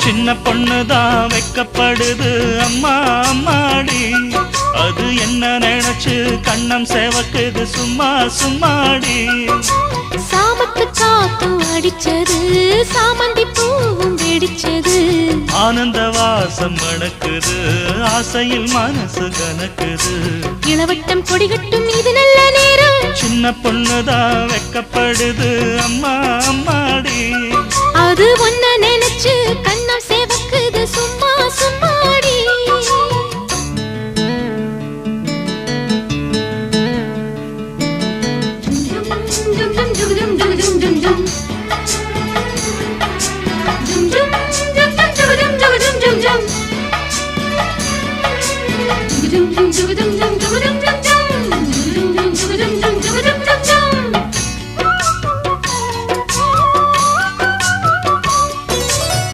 சின்ன பொண்ணுதான் வெக்கப்படுது அம்மா அம்மாடி அது என்ன நினைச்சு கண்ணம் சேவக்குது சும்மா சும்மாடி சாமத்து காத்தும் அடிச்சது சாமந்தி பூவும் வெடிச்சது ஆனந்த வாசம் மணக்குது ஆசையில் மனசு கணக்குது இளவட்டம் கொடிகட்டும் இது நல்ல நேரம் சின்ன பொண்ணுதான் வெக்கப்படுது அம்மா அம்மாடி அது ஒன்ன நினைச்சு